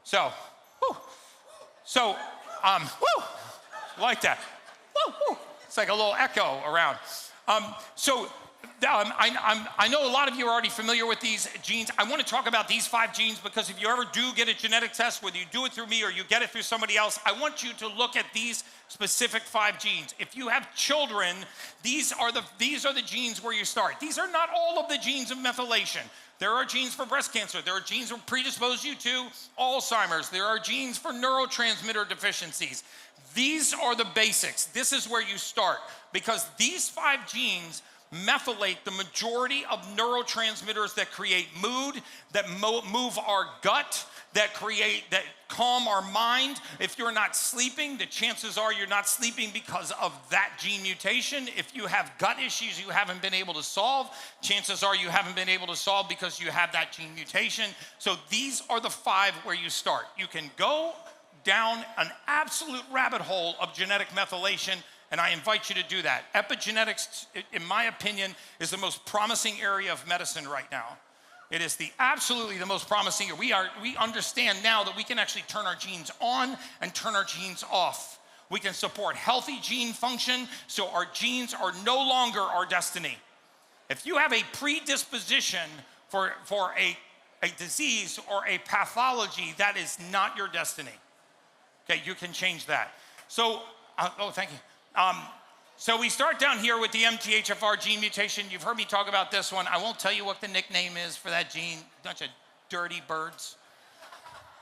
So, whew. So, whew, like that. Woo, woo. It's like a little echo around. I know a lot of you are already familiar with these genes. I want to talk about these 5 genes because if you ever do get a genetic test, whether you do it through me or you get it through somebody else, I want you to look at these specific 5 genes. If you have children, these are the genes where you start. These are not all of the genes of methylation. There are genes for breast cancer. There are genes that predispose you to Alzheimer's. There are genes for neurotransmitter deficiencies. These are the basics. This is where you start because these 5 genes methylate the majority of neurotransmitters that create mood, that move our gut, that calm our mind. If you're not sleeping, the chances are you're not sleeping because of that gene mutation. If you have gut issues you haven't been able to solve, chances are you haven't been able to solve because you have that gene mutation. So these are the 5 where you start. You can go down an absolute rabbit hole of genetic methylation, and I invite you to do that. Epigenetics, in my opinion, is the most promising area of medicine right now. It is absolutely the most promising. We understand now that we can actually turn our genes on and turn our genes off. We can support healthy gene function, so our genes are no longer our destiny. If you have a predisposition for a disease or a pathology, that is not your destiny. Okay, you can change that. So, thank you. So we start down here with the MTHFR gene mutation. You've heard me talk about this one. I won't tell you what the nickname is for that gene. Bunch of dirty birds.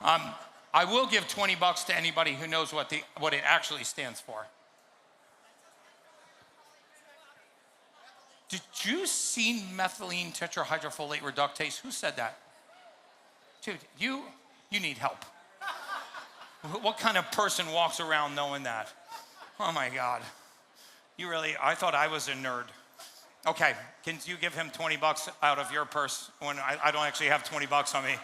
I will give $20 to anybody who knows what it actually stands for. Did you see methylene tetrahydrofolate reductase? Who said that? Dude, you need help. What kind of person walks around knowing that? Oh my God. I thought I was a nerd. Okay, can you give him $20 out of your purse when I don't actually have $20 on me?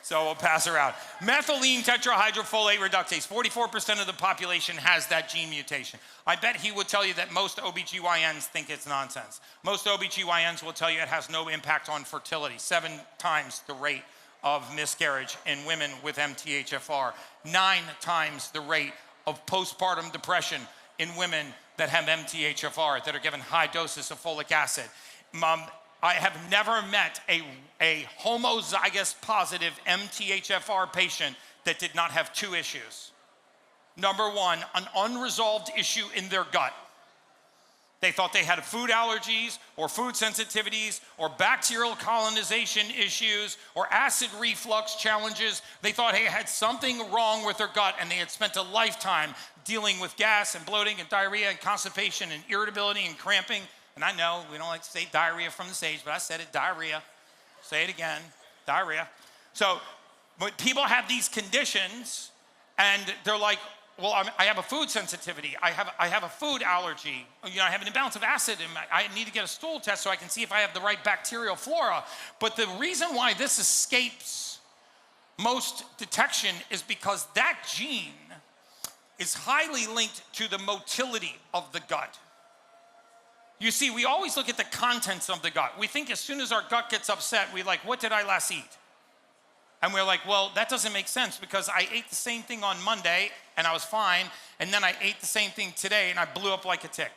So we'll pass around. Methylene tetrahydrofolate reductase, 44% of the population has that gene mutation. I bet he would tell you that most OBGYNs think it's nonsense. Most OBGYNs will tell you it has no impact on fertility, 7 times the rate of miscarriage in women with MTHFR, 9 times the rate of postpartum depression in women that have MTHFR, that are given high doses of folic acid. I have never met a homozygous positive MTHFR patient that did not have 2 issues. Number 1, an unresolved issue in their gut. They thought they had food allergies or food sensitivities or bacterial colonization issues or acid reflux challenges. They thought they had something wrong with their gut, and they had spent a lifetime dealing with gas and bloating and diarrhea and constipation and irritability and cramping. And I know we don't like to say diarrhea from the stage, but I said it, diarrhea. Say it again, diarrhea. So when people have these conditions and they're like, well, I have a food sensitivity. I have a food allergy. I have an imbalance of acid, and I need to get a stool test so I can see if I have the right bacterial flora. But the reason why this escapes most detection is because that gene is highly linked to the motility of the gut. You see, we always look at the contents of the gut. We think as soon as our gut gets upset, we're like, what did I last eat? And we're like, well, that doesn't make sense because I ate the same thing on Monday and I was fine, and then I ate the same thing today and I blew up like a tick,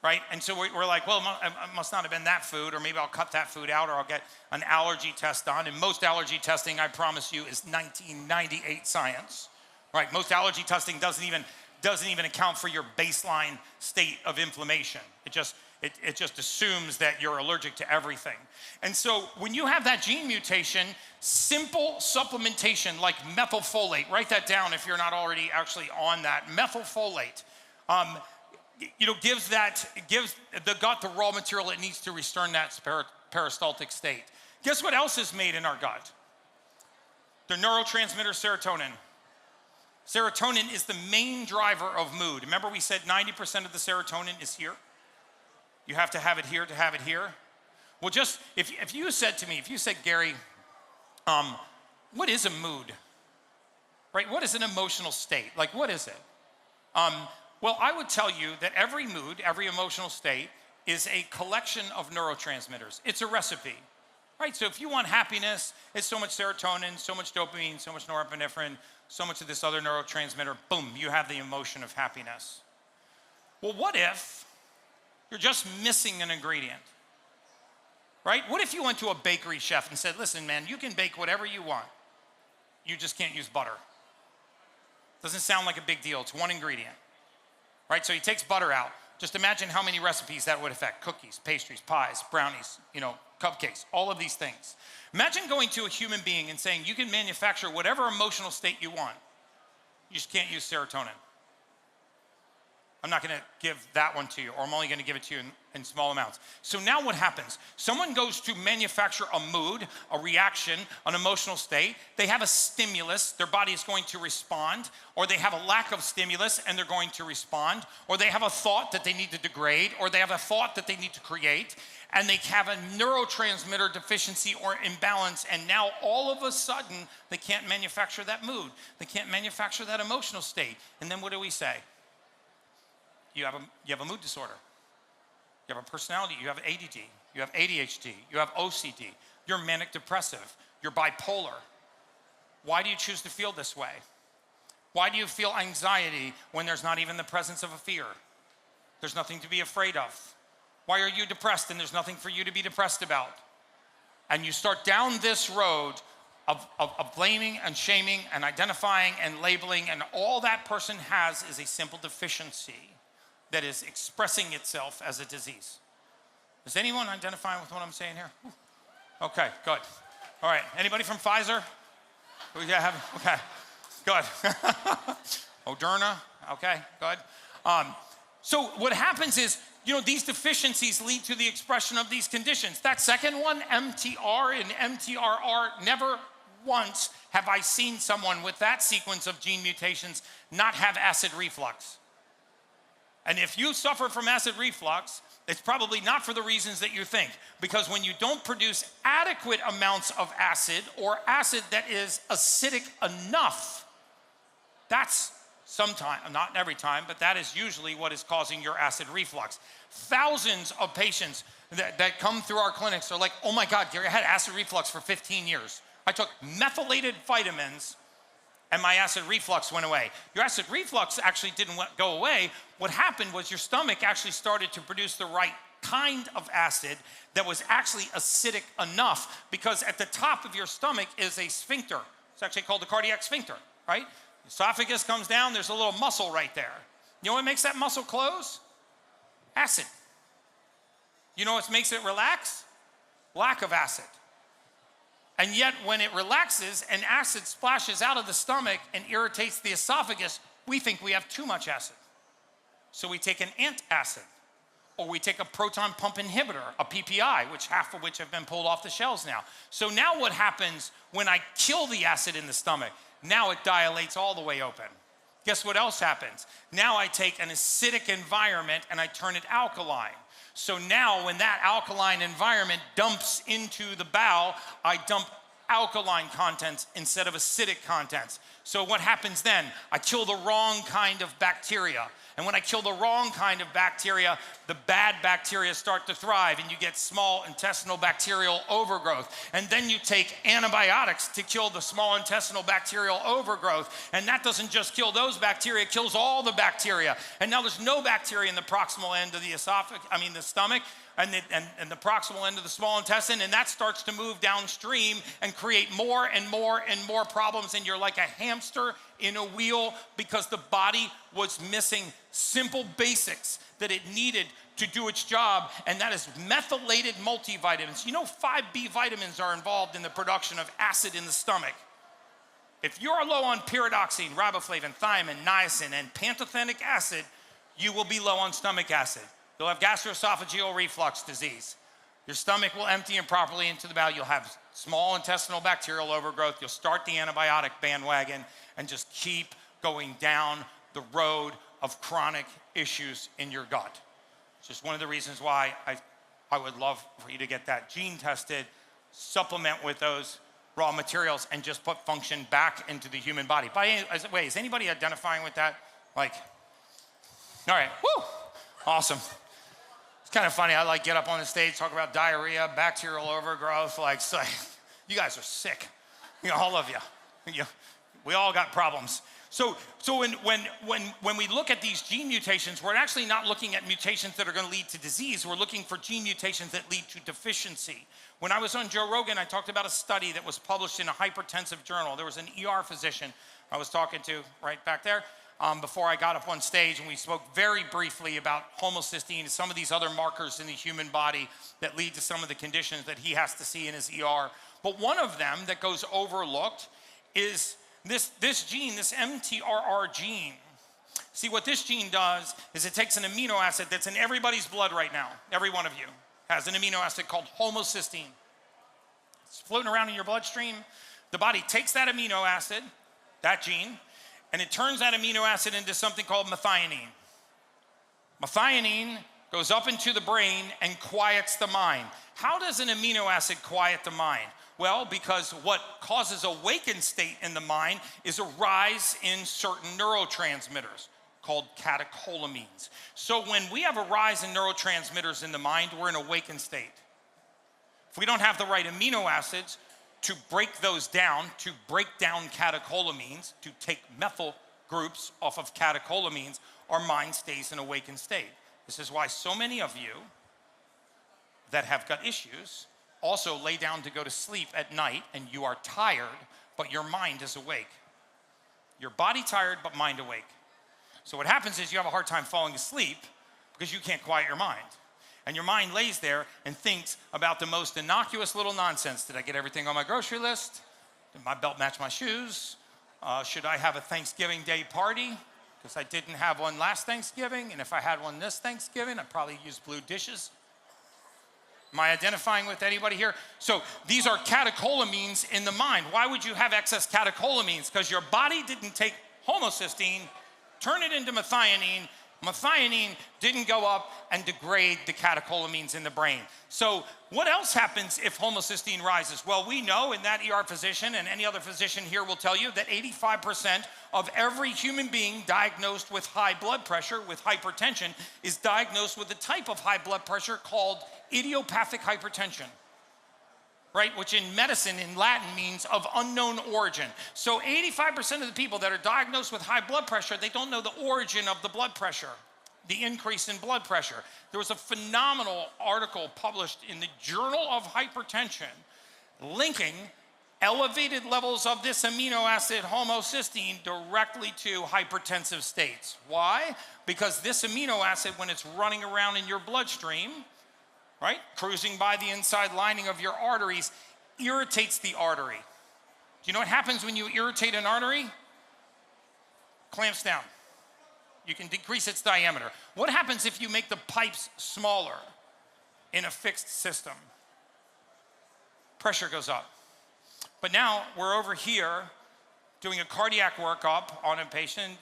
right? And so we're like, well, it must not have been that food, or maybe I'll cut that food out, or I'll get an allergy test done. And most allergy testing, I promise you, is 1998 science, right? Most allergy testing doesn't even account for your baseline state of inflammation. It just assumes that you're allergic to everything. And so when you have that gene mutation, simple supplementation like methylfolate, write that down if you're not already actually on that. Methylfolate, gives the gut the raw material it needs to restore that peristaltic state. Guess what else is made in our gut? The neurotransmitter serotonin. Serotonin is the main driver of mood. Remember we said 90% of the serotonin is here? You have to have it here to have it here. Well, just if you said, Gary, what is a mood? Right? What is an emotional state? Like, what is it? Well, I would tell you that every mood, every emotional state is a collection of neurotransmitters. It's a recipe. right? So if you want happiness, it's so much serotonin, so much dopamine, so much norepinephrine, so much of this other neurotransmitter, boom, you have the emotion of happiness. Well, what if you're just missing an ingredient, right? What if you went to a bakery chef and said, listen, man, you can bake whatever you want. You just can't use butter. Doesn't sound like a big deal. It's one ingredient, right? So he takes butter out. Just imagine how many recipes that would affect. Cookies, pastries, pies, brownies, cupcakes, all of these things. Imagine going to a human being and saying, you can manufacture whatever emotional state you want. You just can't use serotonin. I'm not gonna give that one to you, or I'm only gonna give it to you in small amounts. So now what happens? Someone goes to manufacture a mood, a reaction, an emotional state. They have a stimulus, their body is going to respond, or they have a lack of stimulus and they're going to respond, or they have a thought that they need to degrade, or they have a thought that they need to create, and they have a neurotransmitter deficiency or imbalance, and now all of a sudden, they can't manufacture that mood. They can't manufacture that emotional state. And then what do we say? You have a mood disorder. You have a personality. You have ADD. You have ADHD. You have OCD. You're manic depressive. You're bipolar. Why do you choose to feel this way? Why do you feel anxiety when there's not even the presence of a fear? There's nothing to be afraid of. Why are you depressed and there's nothing for you to be depressed about? And you start down this road of blaming and shaming and identifying and labeling, and all that person has is a simple deficiency that is expressing itself as a disease. Is anyone identifying with what I'm saying here? Okay, good. All right, anybody from Pfizer? Okay, good. Moderna, okay, good. So what happens is, these deficiencies lead to the expression of these conditions. That second one, MTR and MTRR, never once have I seen someone with that sequence of gene mutations not have acid reflux. And if you suffer from acid reflux, it's probably not for the reasons that you think. Because when you don't produce adequate amounts of acid, or acid that is acidic enough, that's sometimes, not every time, but that is usually what is causing your acid reflux. Thousands of patients that come through our clinics are like, oh my God, Gary, I had acid reflux for 15 years. I took methylated vitamins and my acid reflux went away. Your acid reflux actually didn't go away. What happened was your stomach actually started to produce the right kind of acid that was actually acidic enough, because at the top of your stomach is a sphincter. It's actually called the cardiac sphincter, right? Esophagus comes down, there's a little muscle right there. You know what makes that muscle close? Acid. You know what makes it relax? Lack of acid. And yet when it relaxes and acid splashes out of the stomach and irritates the esophagus, we think we have too much acid. So we take an antacid, or we take a proton pump inhibitor, a PPI, half of which have been pulled off the shelves now. So now what happens when I kill the acid in the stomach? Now it dilates all the way open. Guess what else happens? Now I take an acidic environment and I turn it alkaline. So now when that alkaline environment dumps into the bowel, I dump alkaline contents instead of acidic contents. So what happens then? I kill the wrong kind of bacteria. And when I kill the wrong kind of bacteria, the bad bacteria start to thrive and you get small intestinal bacterial overgrowth. And then you take antibiotics to kill the small intestinal bacterial overgrowth. And that doesn't just kill those bacteria, it kills all the bacteria. And now there's no bacteria in the proximal end of the the stomach, and the proximal end of the small intestine, and that starts to move downstream and create more and more and more problems, and you're like a hamster in a wheel, because the body was missing simple basics that it needed to do its job, and that is methylated multivitamins. 5B vitamins are involved in the production of acid in the stomach. If you're low on pyridoxine, riboflavin, thiamine, niacin, and pantothenic acid, you will be low on stomach acid. You'll have gastroesophageal reflux disease. Your stomach will empty improperly into the bowel. You'll have small intestinal bacterial overgrowth. You'll start the antibiotic bandwagon and just keep going down the road of chronic issues in your gut. It's just one of the reasons why I would love for you to get that gene tested, supplement with those raw materials, and just put function back into the human body. By the way, is anybody identifying with that? All right, woo, awesome. It's kind of funny. I like get up on the stage, talk about diarrhea, bacterial overgrowth. Like, you guys are sick. You know, all of you. We all got problems. So when we look at these gene mutations, we're actually not looking at mutations that are going to lead to disease. We're looking for gene mutations that lead to deficiency. When I was on Joe Rogan, I talked about a study that was published in a hypertensive journal. There was an ER physician I was talking to right back there before I got up on stage, and we spoke very briefly about homocysteine and some of these other markers in the human body that lead to some of the conditions that he has to see in his ER. But one of them that goes overlooked is this gene, this MTRR gene. See, what this gene does is it takes an amino acid that's in everybody's blood right now. Every one of you has an amino acid called homocysteine. It's floating around in your bloodstream. The body takes that amino acid, that gene, and it turns that amino acid into something called methionine. Methionine goes up into the brain and quiets the mind. How does an amino acid quiet the mind? Well, because what causes a awakened state in the mind is a rise in certain neurotransmitters called catecholamines. So when we have a rise in neurotransmitters in the mind, we're in an awakened state. If we don't have the right amino acids to break those down, to break down catecholamines, to take methyl groups off of catecholamines, our mind stays in an awakened state. This is why so many of you that have gut issues also lay down to go to sleep at night and you are tired, but your mind is awake. Your body tired, but mind awake. So what happens is you have a hard time falling asleep because you can't quiet your mind. And your mind lays there and thinks about the most innocuous little nonsense. Did I get everything on my grocery list? Did my belt match my shoes? Should I have a Thanksgiving Day party? Because I didn't have one last Thanksgiving, and if I had one this Thanksgiving, I'd probably use blue dishes. Am I identifying with anybody here? So these are catecholamines in the mind. Why would you have excess catecholamines? Because your body didn't take homocysteine, turn it into methionine. Methionine didn't go up and degrade the catecholamines in the brain. So what else happens if homocysteine rises? Well, we know, and that ER physician and any other physician here will tell you, that 85% of every human being diagnosed with high blood pressure, with hypertension, is diagnosed with a type of high blood pressure called idiopathic hypertension. Right, which in medicine, in Latin, means of unknown origin. So 85% of the people that are diagnosed with high blood pressure, they don't know the origin of the blood pressure, the increase in blood pressure. There was a phenomenal article published in the Journal of Hypertension linking elevated levels of this amino acid homocysteine directly to hypertensive states. Why? Because this amino acid, when it's running around in your bloodstream, right, cruising by the inside lining of your arteries, irritates the artery. Do you know what happens when you irritate an artery? Clamps down. You can decrease its diameter. What happens if you make the pipes smaller in a fixed system? Pressure goes up. But now we're over here doing a cardiac workup on a patient,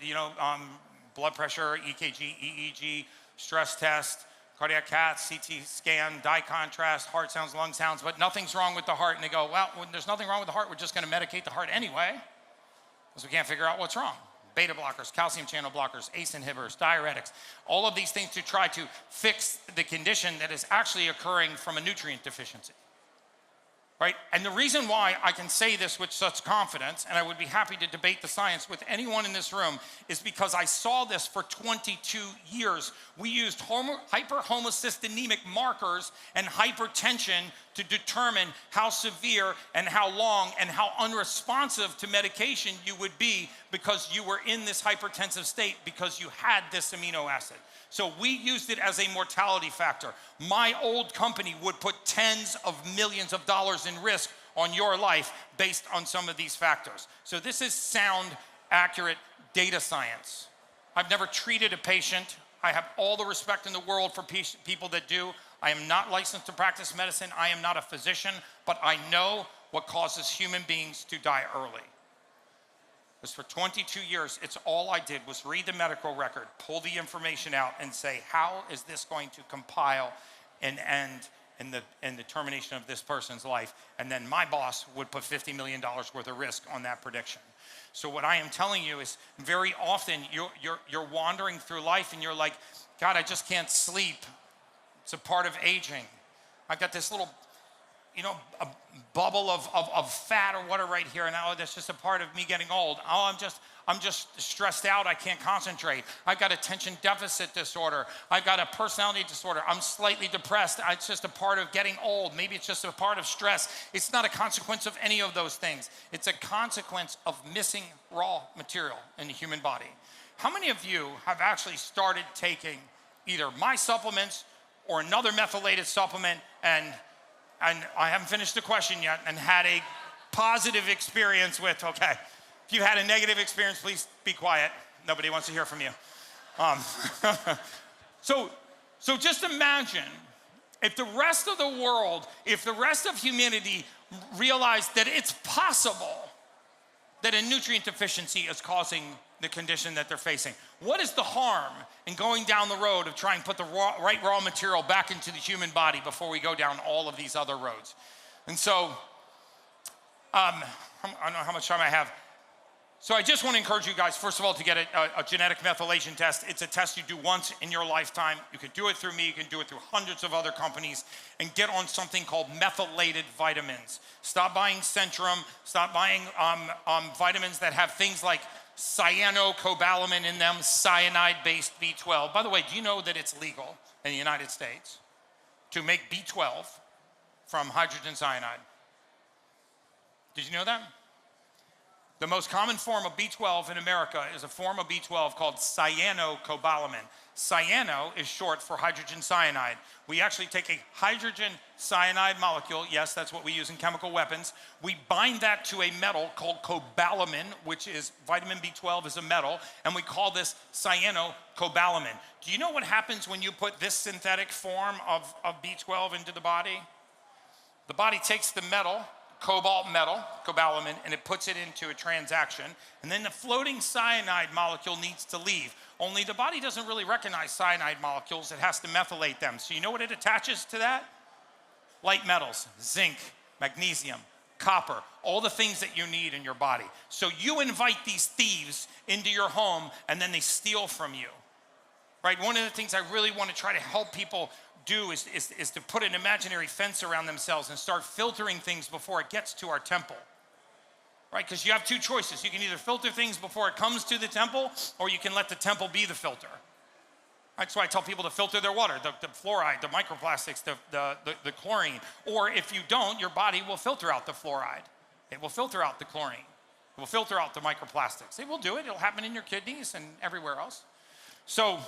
blood pressure, EKG, EEG, stress test, cardiac cath, CT scan, dye contrast, heart sounds, lung sounds, but nothing's wrong with the heart. And they go, well, when there's nothing wrong with the heart, we're just gonna medicate the heart anyway, because we can't figure out what's wrong. Beta blockers, calcium channel blockers, ACE inhibitors, diuretics, all of these things to try to fix the condition that is actually occurring from a nutrient deficiency. Right? And the reason why I can say this with such confidence, and I would be happy to debate the science with anyone in this room, is because I saw this for 22 years. We used hyperhomocysteinemic markers and hypertension to determine how severe and how long and how unresponsive to medication you would be because you were in this hypertensive state because you had this amino acid. So we used it as a mortality factor. My old company would put tens of millions of dollars in risk on your life based on some of these factors. So this is sound, accurate data science. I've never treated a patient. I have all the respect in the world for people that do. I am not licensed to practice medicine. I am not a physician, but I know what causes human beings to die early. Because for 22 years, it's all I did was read the medical record, pull the information out, and say, how is this going to compile and end in the termination of this person's life? And then my boss would put $50 million worth of risk on that prediction. So what I am telling you is very often you're wandering through life and you're like, God, I just can't sleep. It's a part of aging. I've got this little, a bubble of fat or whatever right here, and now that's just a part of me getting old. Oh, I'm just stressed out. I can't concentrate. I've got attention deficit disorder. I've got a personality disorder. I'm slightly depressed. It's just a part of getting old. Maybe it's just a part of stress. It's not a consequence of any of those things. It's a consequence of missing raw material in the human body. How many of you have actually started taking either my supplements or another methylated supplement, and I haven't finished the question yet, and had a positive experience with, okay, if you had a negative experience, please be quiet. Nobody wants to hear from you. So just imagine if the rest of the world, if the rest of humanity realized that it's possible that a nutrient deficiency is causing the condition that they're facing. What is the harm in going down the road of trying to put the right raw material back into the human body before we go down all of these other roads? And so, I don't know how much time I have. So I just want to encourage you guys, first of all, to get a genetic methylation test. It's a test you do once in your lifetime. You can do it through me. You can do it through hundreds of other companies, and get on something called methylated vitamins. Stop buying Centrum. Stop buying vitamins that have things like cyanocobalamin in them, cyanide-based B12. By the way, do you know that it's legal in the United States to make B12 from hydrogen cyanide? Did you know that? The most common form of B12 in America is a form of B12 called cyanocobalamin. Cyano is short for hydrogen cyanide. We actually take a hydrogen cyanide molecule, yes, that's what we use in chemical weapons. We bind that to a metal called cobalamin, which is vitamin B12 is a metal, and we call this cyanocobalamin. Do you know what happens when you put this synthetic form of B12 into the body? The body takes the metal, cobalt metal, cobalamin, and it puts it into a transaction, and then the floating cyanide molecule needs to leave. Only the body doesn't really recognize cyanide molecules. It has to methylate them. So you know what it attaches to that? Light metals, zinc, magnesium, copper, all the things that you need in your body. So you invite these thieves into your home, and then they steal from you, right? One of the things I really want to try to help people do is to put an imaginary fence around themselves and start filtering things before it gets to our temple, right? Because you have two choices. You can either filter things before it comes to the temple, or you can let the temple be the filter. That's why I tell people to filter their water, the fluoride, the microplastics, the chlorine. Or if you don't, your body will filter out the fluoride. It will filter out the chlorine. It will filter out the microplastics. It will do it. It'll happen in your kidneys and everywhere else. So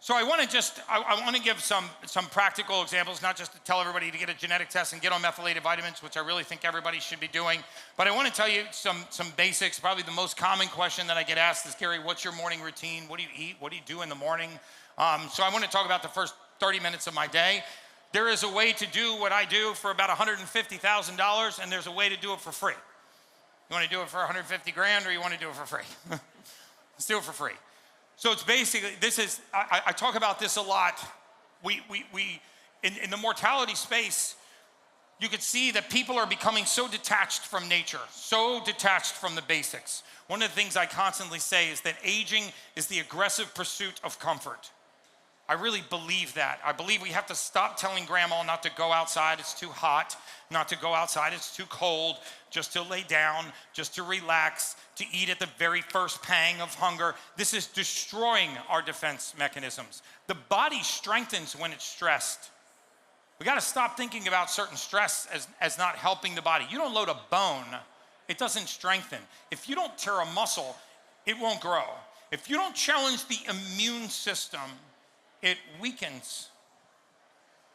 I want to give some practical examples, not just to tell everybody to get a genetic test and get on methylated vitamins, which I really think everybody should be doing. But I want to tell you some basics. Probably the most common question that I get asked is, Gary, what's your morning routine? What do you eat? What do you do in the morning? So I want to talk about the first 30 minutes of my day. There is a way to do what I do for about $150,000, and there's a way to do it for free. You want to do it for 150 grand, or you want to do it for free? Let's do it for free. So it's basically, I talk about this a lot. In the mortality space, you could see that people are becoming so detached from nature, so detached from the basics. One of the things I constantly say is that aging is the aggressive pursuit of comfort. I really believe that. I believe we have to stop telling grandma not to go outside, it's too hot, not to go outside, it's too cold, just to lay down, just to relax, to eat at the very first pang of hunger. This is destroying our defense mechanisms. The body strengthens when it's stressed. We gotta stop thinking about certain stress as not helping the body. You don't load a bone, it doesn't strengthen. If you don't tear a muscle, it won't grow. If you don't challenge the immune system, it weakens.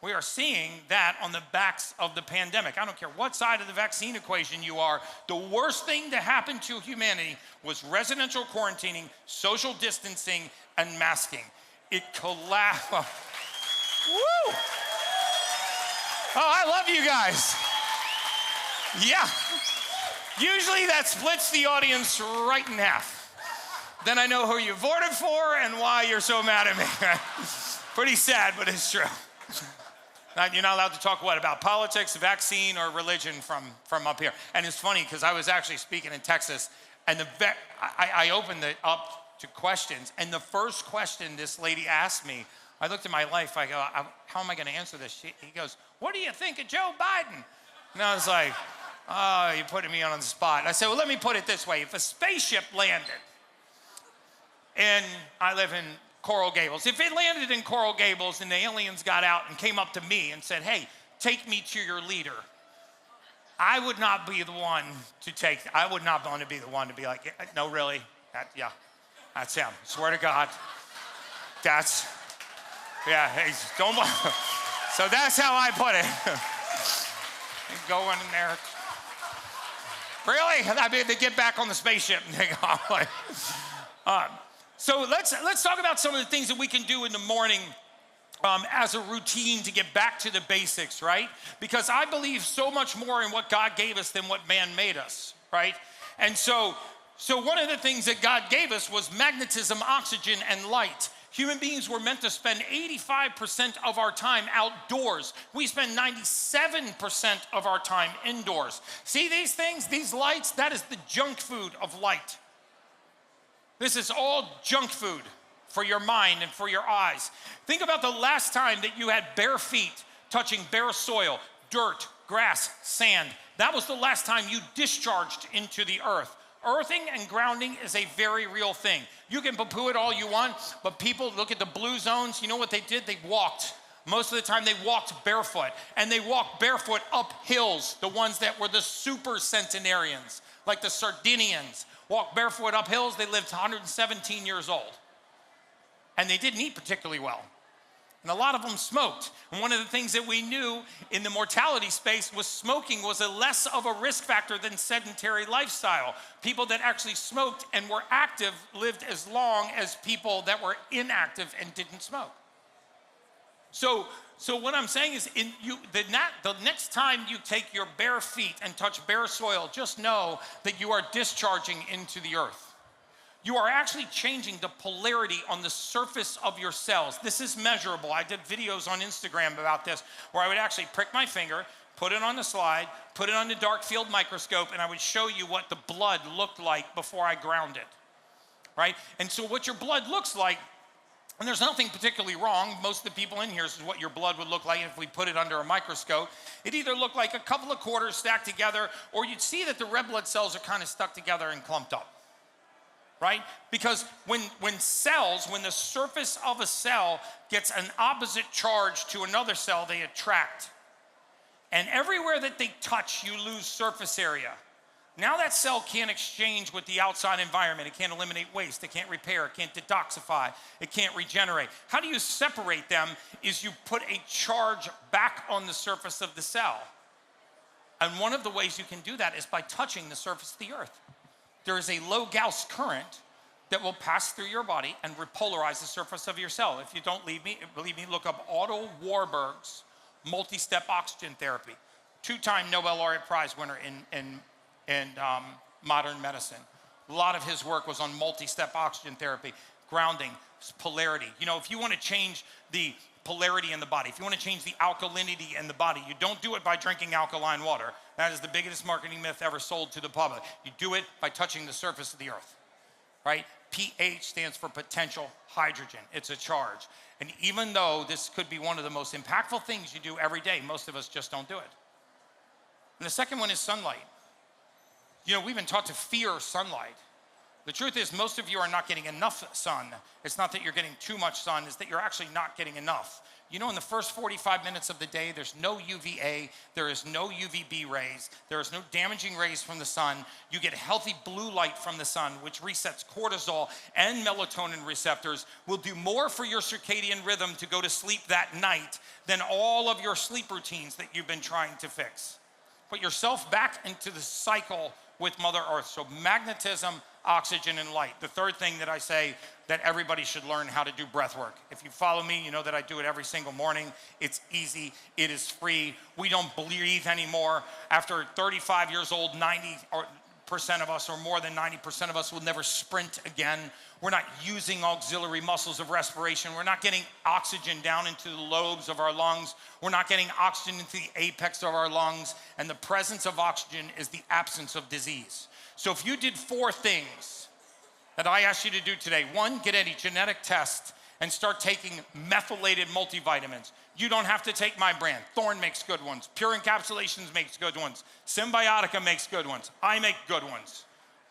We are seeing that on the backs of the pandemic. I don't care what side of the vaccine equation you are, the worst thing to happen to humanity was residential quarantining, social distancing, and masking. It collapsed. Woo! Oh, I love you guys. Yeah. Usually that splits the audience right in half. Then I know who you voted for and why you're so mad at me. Pretty sad, but it's true. You're not allowed to talk about politics, vaccine, or religion from up here. And it's funny because I was actually speaking in Texas, and I opened it up to questions, and the first question this lady asked me, I looked at my life, I go, how am I gonna answer this? He goes, what do you think of Joe Biden? And I was like, oh, you're putting me on the spot. I said, well, let me put it this way. If a spaceship landed, and I live in Coral Gables, if it landed in Coral Gables and the aliens got out and came up to me and said, hey, take me to your leader, I would not be the one to take, I would not want to be the one to be like, yeah, no, really? Yeah, that's him. Swear to God. That's, yeah, hey, don't, so that's how I put it. Going in there. Really? I mean, they get back on the spaceship and they go, like, so let's talk about some of the things that we can do in the morning as a routine to get back to the basics, right? Because I believe so much more in what God gave us than what man made us, right? And so one of the things that God gave us was magnetism, oxygen, and light. Human beings were meant to spend 85% of our time outdoors. We spend 97% of our time indoors. See these things, these lights? That is the junk food of light. This is all junk food for your mind and for your eyes. Think about the last time that you had bare feet touching bare soil, dirt, grass, sand. That was the last time you discharged into the earth. Earthing and grounding is a very real thing. You can poo-poo it all you want, but people look at the blue zones. You know what they did? They walked. Most of the time they walked barefoot, and they walked barefoot up hills. The ones that were the super centenarians, like the Sardinians, walked barefoot up hills. They lived 117 years old, and they didn't eat particularly well. And a lot of them smoked. And one of the things that we knew in the mortality space was smoking was a less of a risk factor than sedentary lifestyle. People that actually smoked and were active lived as long as people that were inactive and didn't smoke. So what I'm saying is the next time you take your bare feet and touch bare soil, just know that you are discharging into the earth. You are actually changing the polarity on the surface of your cells. This is measurable. I did videos on Instagram about this where I would actually prick my finger, put it on the slide, put it on the dark field microscope, and I would show you what the blood looked like before I ground it, right? And so what your blood looks like, and there's nothing particularly wrong. Most of the people in here, this is what your blood would look like if we put it under a microscope. It either looked like a couple of quarters stacked together, or you'd see that the red blood cells are kind of stuck together and clumped up. Right? Because when the surface of a cell gets an opposite charge to another cell, they attract. And everywhere that they touch, you lose surface area. Now that cell can't exchange with the outside environment. It can't eliminate waste. It can't repair. It can't detoxify. It can't regenerate. How do you separate them is you put a charge back on the surface of the cell. And one of the ways you can do that is by touching the surface of the earth. There is a low Gauss current that will pass through your body and repolarize the surface of your cell. If you don't believe me, look up Otto Warburg's multi-step oxygen therapy. 2-time Nobel laureate prize winner in modern medicine. A lot of his work was on multi-step oxygen therapy, grounding, polarity. You know, if you want to change the polarity in the body, if you want to change the alkalinity in the body, you don't do it by drinking alkaline water. That is the biggest marketing myth ever sold to the public. You do it by touching the surface of the earth, right? pH stands for potential hydrogen. It's a charge. And even though this could be one of the most impactful things you do every day, most of us just don't do it. And the second one is sunlight. You know, we've been taught to fear sunlight. The truth is, most of you are not getting enough sun. It's not that you're getting too much sun, it's that you're actually not getting enough. You know, in the first 45 minutes of the day, there's no UVA, there is no UVB rays, there is no damaging rays from the sun. You get healthy blue light from the sun, which resets cortisol and melatonin receptors, will do more for your circadian rhythm to go to sleep that night than all of your sleep routines that you've been trying to fix. Put yourself back into the cycle with Mother Earth. So magnetism, oxygen, and light. The third thing that I say that everybody should learn how to do breath work. If you follow me, you know that I do it every single morning. It's easy, it is free. We don't breathe anymore. After 35 years old, 90% of us, or more than 90% of us, will never sprint again. We're not using auxiliary muscles of respiration. We're not getting oxygen down into the lobes of our lungs. We're not getting oxygen into the apex of our lungs. And the presence of oxygen is the absence of disease. So if you did 4 things that I asked you to do today: 1, get any genetic test and start taking methylated multivitamins. You don't have to take my brand. Thorne makes good ones. Pure Encapsulations makes good ones. Symbiotica makes good ones. I make good ones.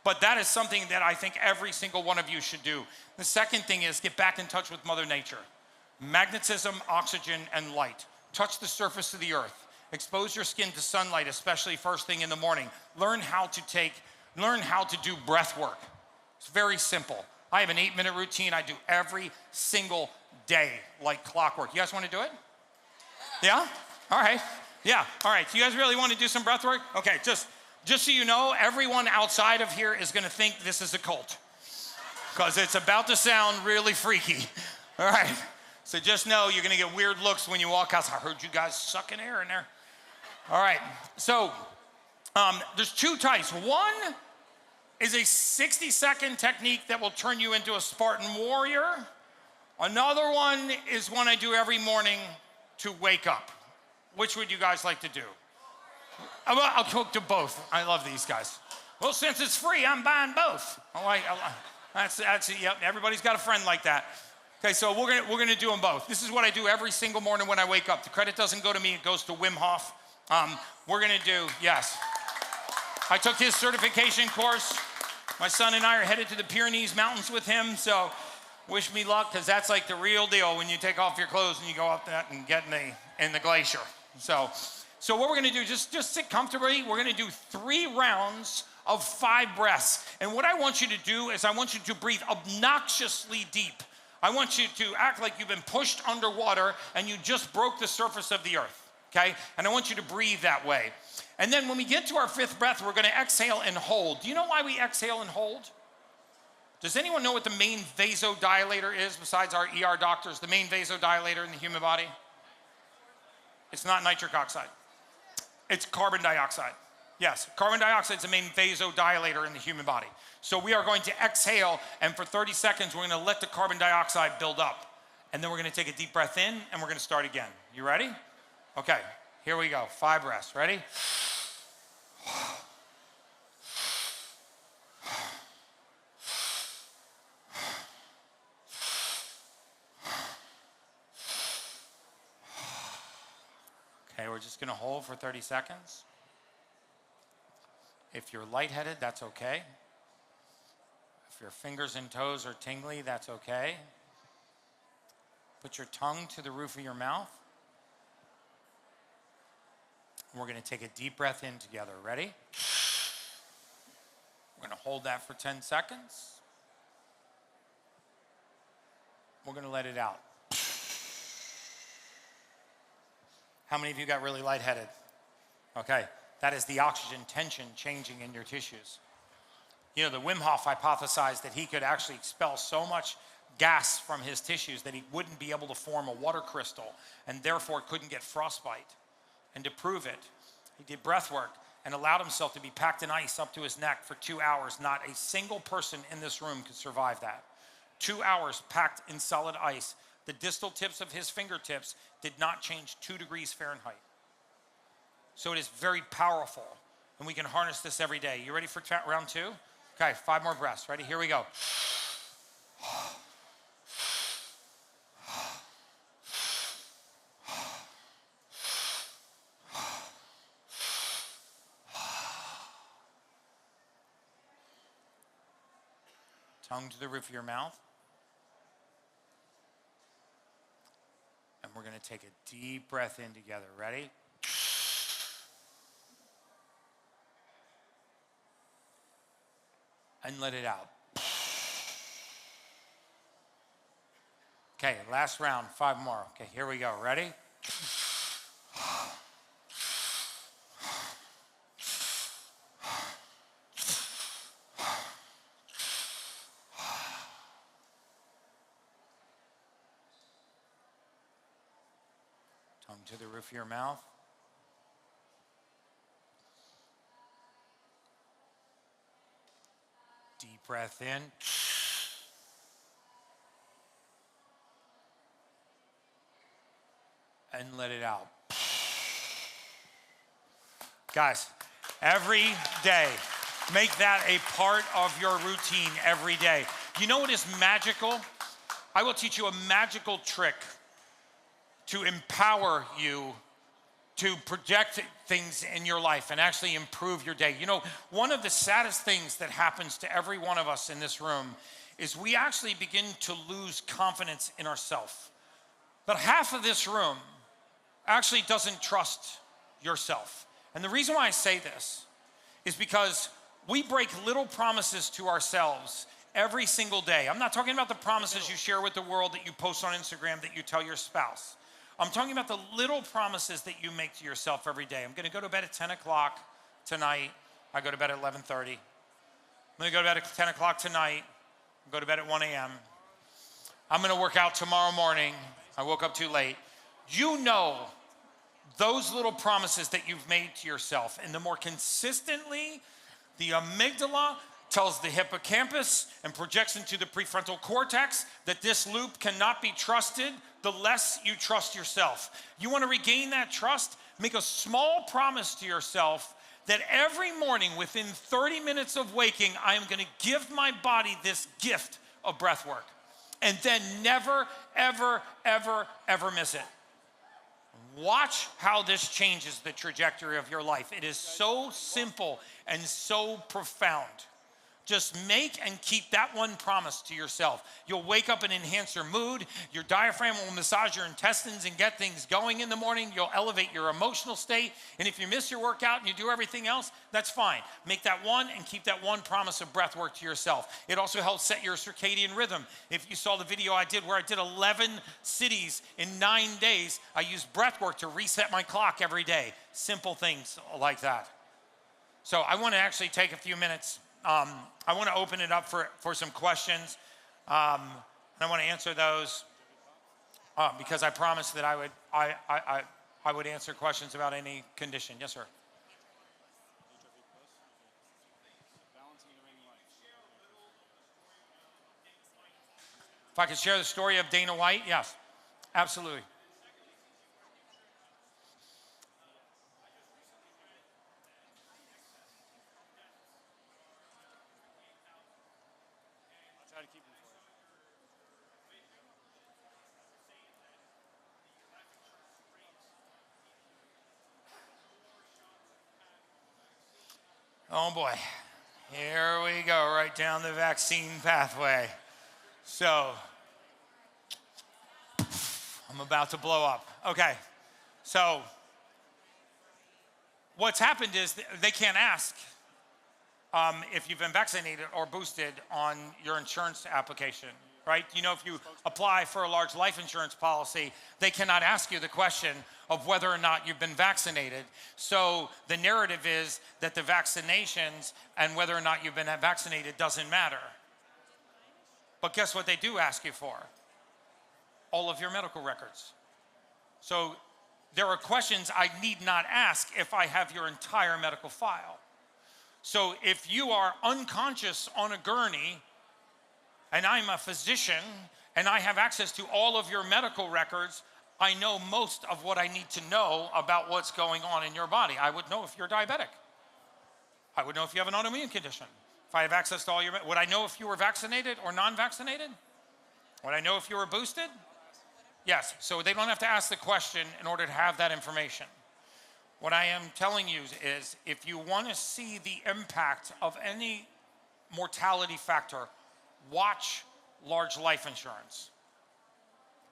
But that is something that I think every single one of you should do. The second thing is get back in touch with Mother Nature. Magnetism, oxygen, and light. Touch the surface of the earth. Expose your skin to sunlight, especially first thing in the morning. Learn how to do breath work. It's very simple. I have an 8-minute routine I do every single day, like clockwork. You guys want to do it? Yeah? All right. Yeah, all right. So you guys really want to do some breath work? Okay, just so you know, everyone outside of here is going to think this is a cult because it's about to sound really freaky. All right. So just know you're going to get weird looks when you walk out. I heard you guys sucking air in there. All right. So there's 2 types. One is a 60-second technique that will turn you into a Spartan warrior. Another one is one I do every morning to wake up. Which would you guys like to do? I'll cook to both. I love these guys. Well, since it's free, I'm buying both. That's yep. Everybody's got a friend like that. Okay, so we're gonna do them both. This is what I do every single morning when I wake up. The credit doesn't go to me; it goes to Wim Hof. We're gonna do yes. I took his certification course. My son and I are headed to the Pyrenees Mountains with him. So, wish me luck, because that's like the real deal when you take off your clothes and you go up that and get in the glacier. So what we're gonna do, just sit comfortably. We're gonna do 3 rounds of 5 breaths. And what I want you to do is I want you to breathe obnoxiously deep. I want you to act like you've been pushed underwater and you just broke the surface of the earth, okay? And I want you to breathe that way. And then when we get to our 5th breath, we're gonna exhale and hold. Do you know why we exhale and hold? Does anyone know what the main vasodilator is besides our ER doctors? The main vasodilator in the human body? It's not nitric oxide. It's carbon dioxide. Yes, carbon dioxide is the main vasodilator in the human body. So we are going to exhale, and for 30 seconds, we're gonna let the carbon dioxide build up. And then we're gonna take a deep breath in, and we're gonna start again. You ready? Okay, here we go. 5 breaths. Ready? Okay, we're just gonna hold for 30 seconds. If you're lightheaded, that's okay. If your fingers and toes are tingly, that's okay. Put your tongue to the roof of your mouth. We're gonna take a deep breath in together. Ready? We're gonna hold that for 10 seconds. We're gonna let it out. How many of you got really lightheaded? Okay, that is the oxygen tension changing in your tissues. You know, the Wim Hof hypothesized that he could actually expel so much gas from his tissues that he wouldn't be able to form a water crystal and therefore couldn't get frostbite. And to prove it, he did breath work and allowed himself to be packed in ice up to his neck for 2 hours. Not a single person in this room could survive that. 2 hours packed in solid ice. The distal tips of his fingertips did not change 2 degrees Fahrenheit. So it is very powerful, and we can harness this every day. You ready for round 2? Okay, 5 more breaths. Ready? Here we go. Tongue to the roof of your mouth. And we're going to take a deep breath in together. Ready? And let it out. Okay, last round, 5 more. Okay, here we go. Ready? Tongue to the roof of your mouth. Deep breath in. And let it out. Guys, every day, make that a part of your routine every day. You know what is magical? I will teach you a magical trick to empower you to project things in your life and actually improve your day. You know, one of the saddest things that happens to every one of us in this room is we actually begin to lose confidence in ourselves. But half of this room actually doesn't trust yourself. And the reason why I say this is because we break little promises to ourselves every single day. I'm not talking about the promises you share with the world that you post on Instagram, that you tell your spouse. I'm talking about the little promises that you make to yourself every day. I'm gonna go to bed at 10 o'clock tonight. I go to bed at 11:30. I'm gonna go to bed at 10 o'clock tonight. Go to bed at 1 a.m. I'm gonna work out tomorrow morning. I woke up too late. You know those little promises that you've made to yourself, and the more consistently the amygdala tells the hippocampus and projects into the prefrontal cortex that this loop cannot be trusted, the less you trust yourself. You want to regain that trust? Make a small promise to yourself that every morning within 30 minutes of waking, I am going to give my body this gift of breath work. And then never, ever, ever, ever miss it. Watch how this changes the trajectory of your life. It is so simple and so profound. Just make and keep that one promise to yourself. You'll wake up and enhance your mood. Your diaphragm will massage your intestines and get things going in the morning. You'll elevate your emotional state. And if you miss your workout and you do everything else, that's fine. Make that one and keep that one promise of breath work to yourself. It also helps set your circadian rhythm. If you saw the video I did where I did 11 cities in 9 days, I used breath work to reset my clock every day. Simple things like that. So I want to actually take a few minutes. I want to open it up for some questions, and I want to answer those because I promised that I would answer questions about any condition. Yes, sir. If I could share the story of Dana White, yes, absolutely. Oh boy, here we go, right down the vaccine pathway. So, I'm about to blow up. Okay, so what's happened is they can't ask if you've been vaccinated or boosted on your insurance application, right? You know, if you apply for a large life insurance policy, they cannot ask you the question of whether or not you've been vaccinated. So the narrative is that the vaccinations and whether or not you've been vaccinated doesn't matter. But guess what they do ask you for? All of your medical records. So there are questions I need not ask if I have your entire medical file. So if you are unconscious on a gurney and I'm a physician and I have access to all of your medical records, I know most of what I need to know about what's going on in your body. I would know if you're diabetic. I would know if you have an autoimmune condition. If I have access to all your, would I know if you were vaccinated or non-vaccinated? Would I know if you were boosted? Yes, so they don't have to ask the question in order to have that information. What I am telling you is if you want to see the impact of any mortality factor, watch large life insurance.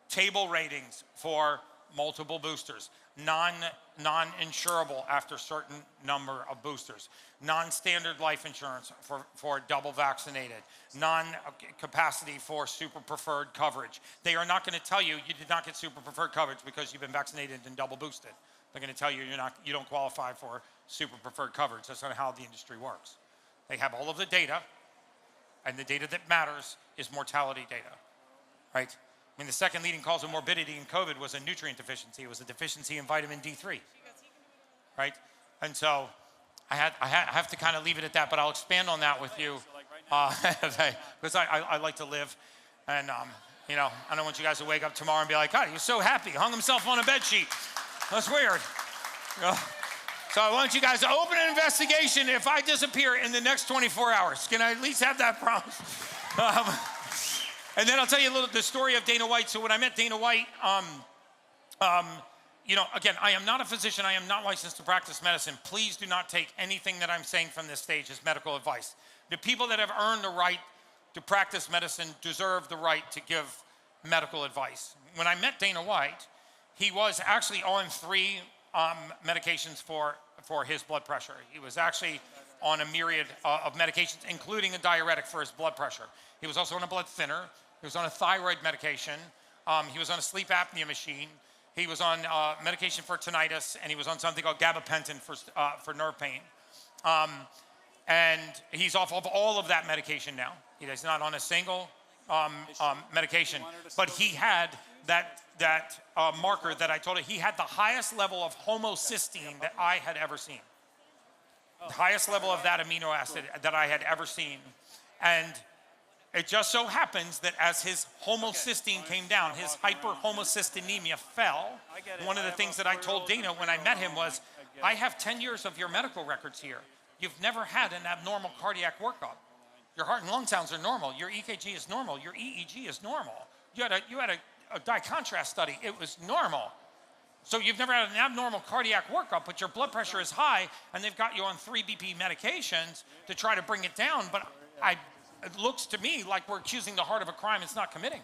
Table ratings for multiple boosters, non-insurable after certain number of boosters, non-standard life insurance for double vaccinated, non-capacity for super preferred coverage. They are not going to tell you you did not get super preferred coverage because you've been vaccinated and double boosted. They're going to tell you you don't qualify for super preferred coverage. That's not how the industry works. They have all of the data, and the data that matters is mortality data, right? I mean, the second leading cause of morbidity in COVID was a nutrient deficiency. It was a deficiency in vitamin D3, right? And so I have to kind of leave it at that, but I'll expand on that with you because I like to live, and you know, I don't want you guys to wake up tomorrow and be like, God, he was so happy, hung himself on a bed sheet. That's weird. So I want you guys to open an investigation if I disappear in the next 24 hours. Can I at least have that promise? And then I'll tell you the story of Dana White. So when I met Dana White, you know, again, I am not a physician. I am not licensed to practice medicine. Please do not take anything that I'm saying from this stage as medical advice. The people that have earned the right to practice medicine deserve the right to give medical advice. When I met Dana White, he was actually on 3 medications for his blood pressure. He was actually on a myriad of medications, including a diuretic for his blood pressure. He was also on a blood thinner. He was on a thyroid medication. He was on a sleep apnea machine. He was on medication for tinnitus, and he was on something called gabapentin for nerve pain. And he's off of all of that medication now. He's not on a single medication, but he had that marker that I told you. He had the highest level of homocysteine that I had ever seen. The highest level of that amino acid that I had ever seen. And it just so happens that as his homocysteine came down, his hyperhomocystinemia fell. One of the things that I told Dana when I met him was, I have 10 years of your medical records here. You've never had an abnormal cardiac workup. Your heart and lung sounds are normal. Your EKG is normal. Your EEG is normal. You had a dye contrast study. It was normal. So you've never had an abnormal cardiac workup, but your blood pressure is high, and they've got you on 3 BP medications to try to bring it down. But it looks to me like we're accusing the heart of a crime it's not committing.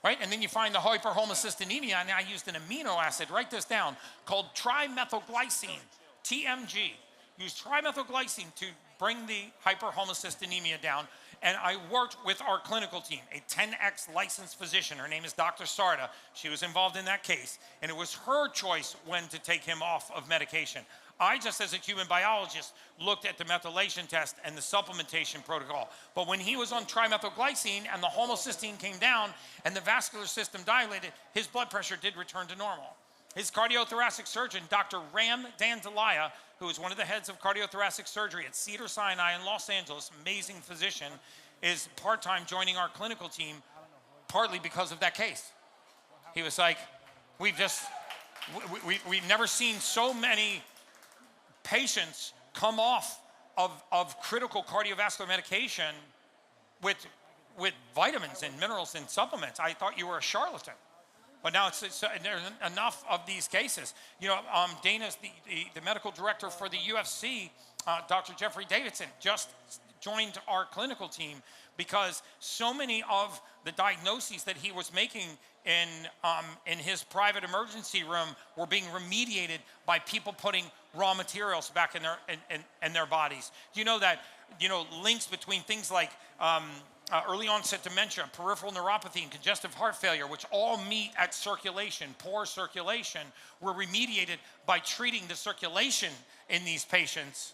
Right? And then you find the hyperhomocystinemia, and I used an amino acid, write this down, called trimethylglycine, TMG. Use trimethylglycine to bring the hyperhomocystinemia down. And I worked with our clinical team, a 10X licensed physician. Her name is Dr. Sarda. She was involved in that case. And it was her choice when to take him off of medication. I just, as a human biologist, looked at the methylation test and the supplementation protocol. But when he was on trimethylglycine and the homocysteine came down and the vascular system dilated, his blood pressure did return to normal. His cardiothoracic surgeon, Dr. Ram Dandalaya, who is one of the heads of cardiothoracic surgery at Cedars-Sinai in Los Angeles, amazing physician, is part-time joining our clinical team, partly because of that case. He was like, we've never seen so many patients come off of critical cardiovascular medication with vitamins and minerals and supplements. I thought you were a charlatan. But now there's enough of these cases. You know, Dana's the medical director for the UFC, Dr. Jeffrey Davidson, just joined our clinical team because so many of the diagnoses that he was making in his private emergency room were being remediated by people putting raw materials back in their bodies. Do you know that, links between things like early onset dementia, peripheral neuropathy, and congestive heart failure, which all meet at circulation, poor circulation, were remediated by treating the circulation in these patients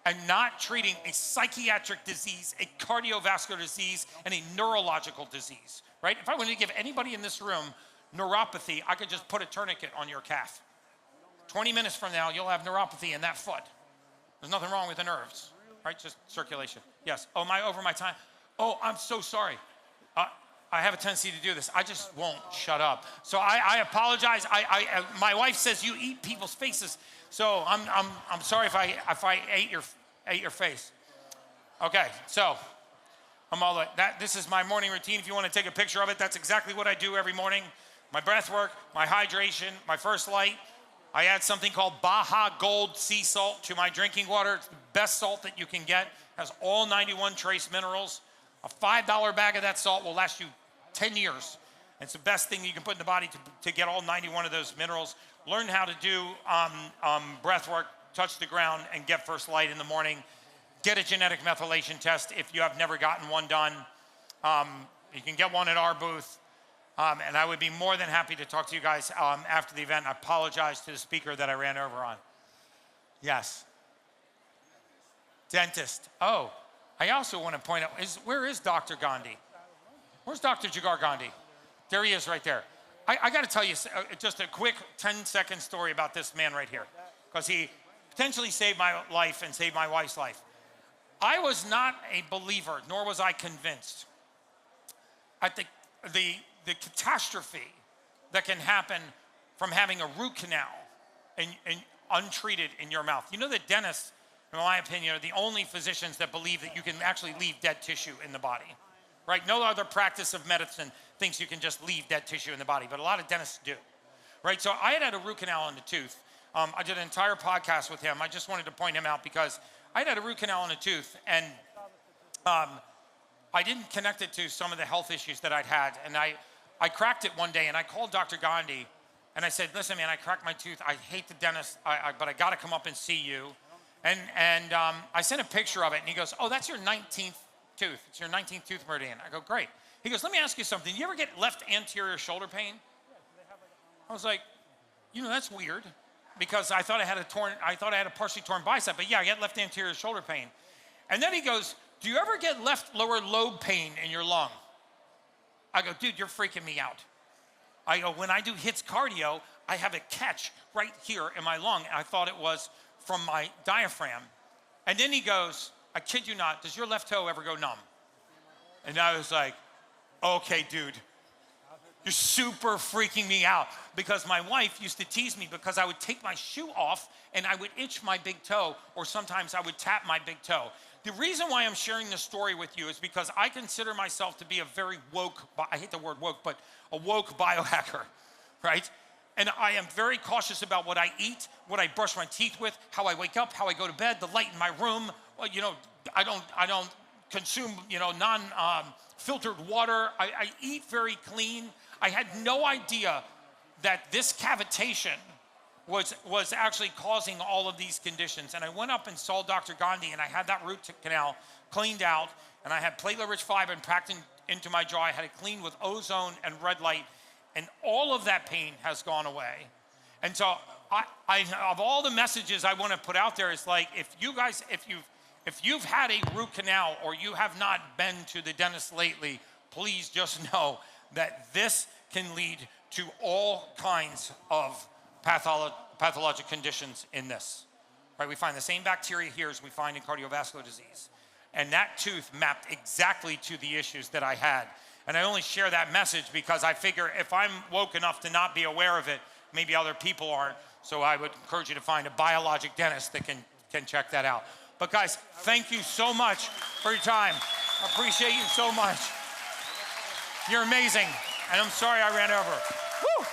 and not treating a psychiatric disease, a cardiovascular disease, and a neurological disease, right? If I wanted to give anybody in this room neuropathy, I could just put a tourniquet on your calf. 20 minutes from now, you'll have neuropathy in that foot. There's nothing wrong with the nerves, right? Just circulation. Yes. Oh, am I over my time? Oh, I'm so sorry. I have a tendency to do this. I just won't shut up. So I apologize. My wife says you eat people's faces. So I'm sorry if I ate your face. Okay, so this is my morning routine. If you want to take a picture of it, that's exactly what I do every morning. My breath work, my hydration, my first light. I add something called Baja Gold sea salt to my drinking water. It's the best salt that you can get. It has all 91 trace minerals. A $5 bag of that salt will last you 10 years. It's the best thing you can put in the body to get all 91 of those minerals. Learn how to do breath work, touch the ground, and get first light in the morning. Get a genetic methylation test if you have never gotten one done. You can get one at our booth. And I would be more than happy to talk to you guys after the event. I apologize to the speaker that I ran over on. Yes. Dentist. Oh, I also want to point out, where is Dr. Gandhi? Where's Dr. Jagar Gandhi? There he is right there. I got to tell you just a quick 10-second story about this man right here, because he potentially saved my life and saved my wife's life. I was not a believer, nor was I convinced at the catastrophe that can happen from having a root canal and untreated in your mouth. You know that dentists, in my opinion, are the only physicians that believe that you can actually leave dead tissue in the body. right? No other practice of medicine thinks you can just leave dead tissue in the body, but a lot of dentists do, right? So I had a root canal in the tooth. I did an entire podcast with him. I just wanted to point him out because I had a root canal in the tooth, and I didn't connect it to some of the health issues that I'd had. And I cracked it one day, and I called Dr. Gandhi, and I said, listen, man, I cracked my tooth. I hate the dentist, but I got to come up and see you. And I sent a picture of it, and he goes, oh, that's your 19th tooth. It's your 19th tooth meridian. I go, great. He goes, let me ask you something. You ever get left anterior shoulder pain? I was like, that's weird, because I thought I had a partially torn bicep, but yeah, I get left anterior shoulder pain. And then he goes, do you ever get left lower lobe pain in your lung? I go, dude, you're freaking me out. I go, when I do HIITS cardio, I have a catch right here in my lung. And I thought it was from my diaphragm. And then he goes, I kid you not, does your left toe ever go numb? And I was like, okay, dude, you're super freaking me out, because my wife used to tease me because I would take my shoe off and I would itch my big toe, or sometimes I would tap my big toe. The reason why I'm sharing this story with you is because I consider myself to be a very woke, I hate the word woke, but a woke biohacker, right? And I am very cautious about what I eat, what I brush my teeth with, how I wake up, how I go to bed, the light in my room. Well, I don't consume, non-filtered water. I eat very clean. I had no idea that this cavitation was actually causing all of these conditions. And I went up and saw Dr. Gandhi, and I had that root canal cleaned out, and I had platelet-rich fibrin packed into my jaw. I had it cleaned with ozone and red light, and all of that pain has gone away. And so of all the messages I want to put out there, is like, if you've had a root canal or you have not been to the dentist lately, please just know that this can lead to all kinds of pathologic conditions in this. Right? We find the same bacteria here as we find in cardiovascular disease. And that tooth mapped exactly to the issues that I had. And I only share that message because I figure if I'm woke enough to not be aware of it, maybe other people aren't. So I would encourage you to find a biologic dentist that can check that out. But guys, thank you so much for your time. I appreciate you so much. You're amazing. And I'm sorry I ran over. Woo!